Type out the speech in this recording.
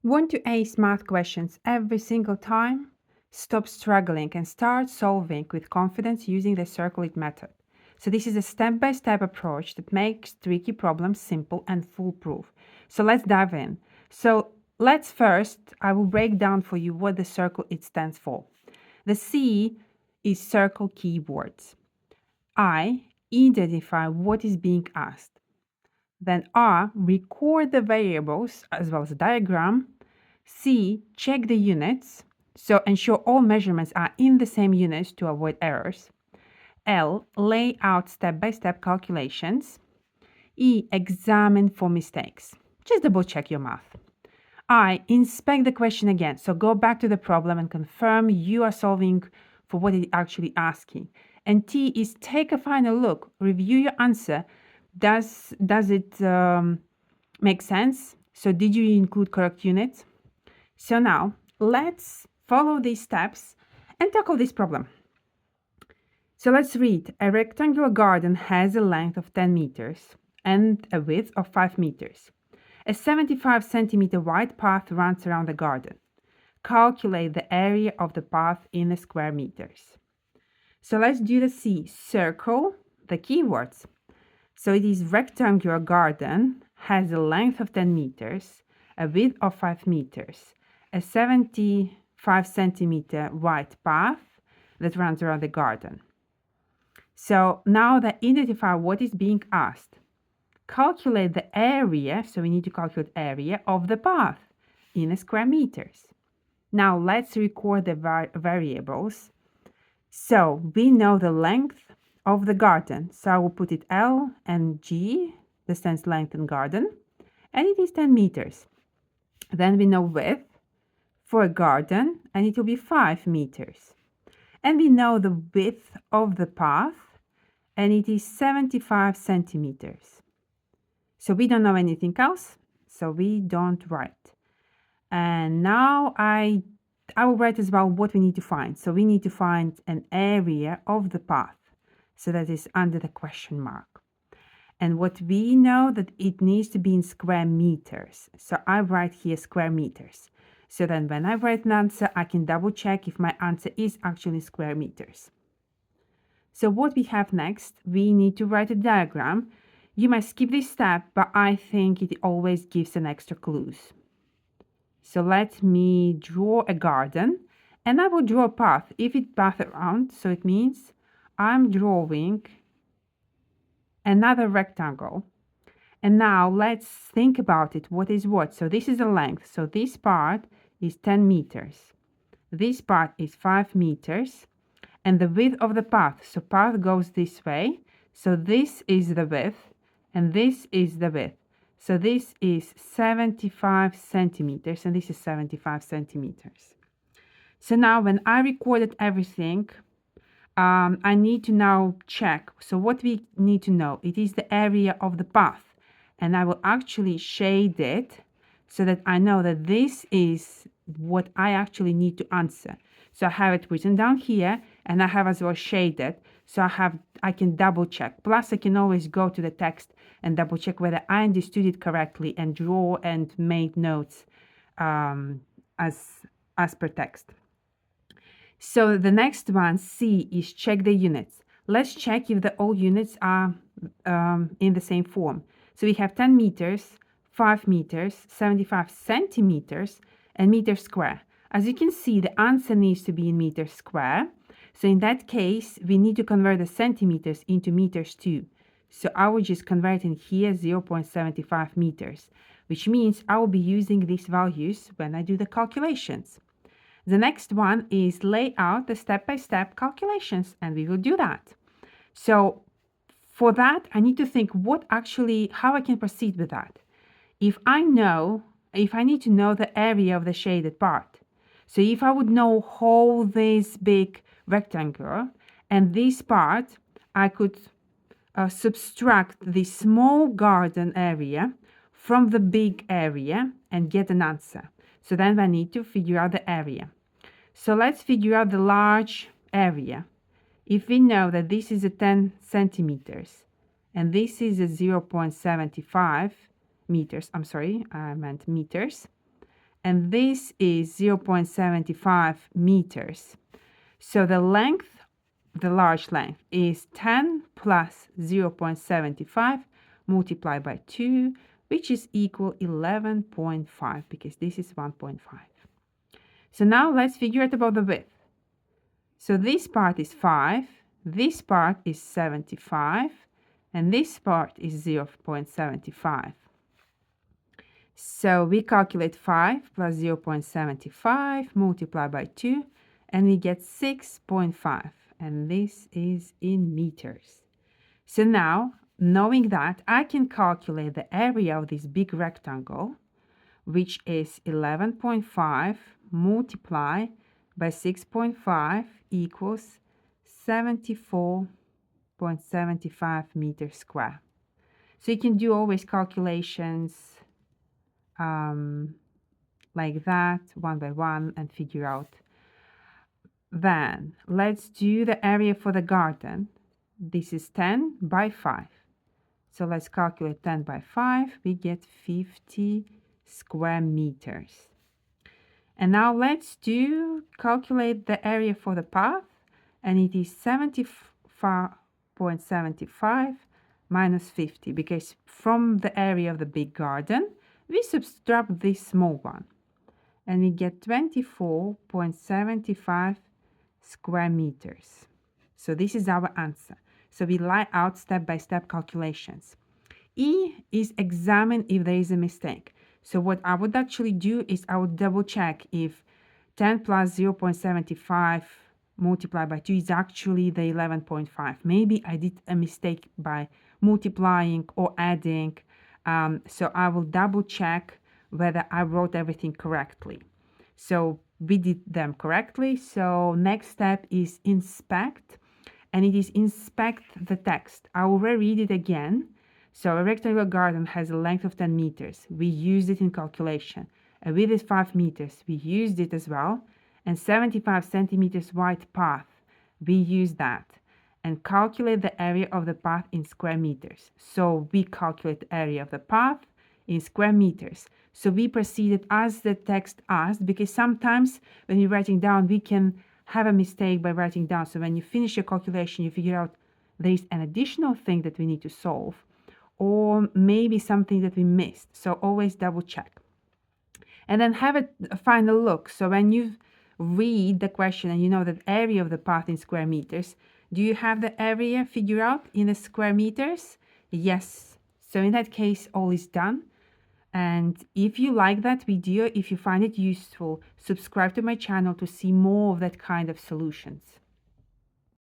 Want to ace math questions every single time? Stop struggling and start solving with confidence using the circle it method. So this is a step-by-step approach that makes tricky problems simple and foolproof. So let's dive in. So let's first, I will break down for you what the circle it stands for. The C is circle keywords. I identify what is being asked. Then R, record the variables as well as the diagram. C, check the units, so ensure all measurements are in the same units to avoid errors. L, lay out step-by-step calculations. E, examine for mistakes. Just double check your math. I, inspect the question again, so go back to the problem and confirm you are solving for what it's actually asking. And T is take a final look, review your answer. Does it make sense? So did you include correct units? So now let's follow these steps and tackle this problem. So let's read. A rectangular garden has a length of 10 meters and a width of 5 meters. A 75 centimeter wide path runs around the garden. Calculate the area of the path in square meters. So let's do the C. Circle the keywords. So it is rectangular garden, has a length of 10 meters, a width of 5 meters, a 75 centimeter wide path that runs around the garden. So now that identify what is being asked. Calculate the area, so we need to calculate area of the path in square meters. Now let's record the variables. So we know the length of the garden. So I will put it L and G, distance, length, and garden, and it is 10 meters. Then we know width for a garden, and it will be 5 meters. And we know the width of the path, and it is 75 centimeters. So we don't know anything else, so we don't write. And now I will write as well what we need to find. So we need to find an area of the path. So that is under the question mark. And what we know that it needs to be in square meters. So I write here square meters. So then when I write an answer, I can double check if my answer is actually square meters. So what we have next, we need to write a diagram. You might skip this step, but I think it always gives an extra clues. So let me draw a garden, and I will draw a path. If it path around, so it means I'm drawing another rectangle. And now let's think about it. What is what? So this is the length. So this part is 10 meters. This part is 5 meters. And the width of the path. So path goes this way. So this is the width. And this is the width. So this is 75 centimeters. And this is 75 centimeters. So now when I recorded everything, I need to now check. So what we need to know, it is the area of the path. And I will actually shade it so that I know that this is what I actually need to answer. So I have it written down here, and I have as well shaded. So I can double check. Plus I can always go to the text and double check whether I understood it correctly and draw and make notes as per text. So the next one, C, is check the units. Let's check if all units are in the same form. So we have 10 meters, 5 meters, 75 centimeters, and meters square. As you can see, the answer needs to be in meters square. So in that case, we need to convert the centimeters into meters too. So I will just convert in here 0.75 meters, which means I will be using these values when I do the calculations. The next one is lay out the step-by-step calculations, and we will do that. So for that, I need to think how I can proceed with that. If I need to know the area of the shaded part. So if I would know whole this big rectangle and this part, I could subtract the small garden area from the big area and get an answer. So then I need to figure out the area. So let's figure out the large area. If we know that this is a 10 centimeters and this is a 0.75 meters, I meant meters, and this is 0.75 meters. So the length, the large length, is 10 plus 0.75 multiplied by 2, which is equal 11.5, because this is 1.5. So now let's figure out about the width. So this part is 5, this part is 75, and this part is 0.75. So we calculate 5 plus 0.75 multiplied by 2, and we get 6.5, and this is in meters. So now, knowing that, I can calculate the area of this big rectangle, which is 11.5 multiplied by 6.5 equals 74.75 meters square. So you can do always calculations like that, one by one, and figure out. Then let's do the area for the garden. This is 10 by 5. So let's calculate 10 by 5. We get 50 square meters. And now let's calculate the area for the path. And it is 74.75 minus 50, because from the area of the big garden, we subtract this small one. And we get 24.75 square meters. So this is our answer. So we lay out step-by-step calculations. E is examine if there is a mistake. So what I would actually do is I would double check if 10 plus 0.75 multiplied by 2 is actually the 11.5. Maybe I did a mistake by multiplying or adding. So I will double check whether I wrote everything correctly. So we did them correctly. So next step is inspect, and it is inspect the text. I will reread it again. So a rectangular garden has a length of 10 meters. We used it in calculation. A width is 5 meters. We used it as well. And 75 centimeters wide path. We used that. And calculate the area of the path in square meters. So we calculate the area of the path in square meters. So we proceeded as the text asked, because sometimes when you're writing down, we can have a mistake by writing down. So when you finish your calculation, you figure out there is an additional thing that we need to solve, or maybe something that we missed. So always double check. And then have a final look. So when you read the question and you know the area of the path in square meters, do you have the area figured out in the square meters? Yes. So in that case, all is done. And if you like that video, if you find it useful, subscribe to my channel to see more of that kind of solutions.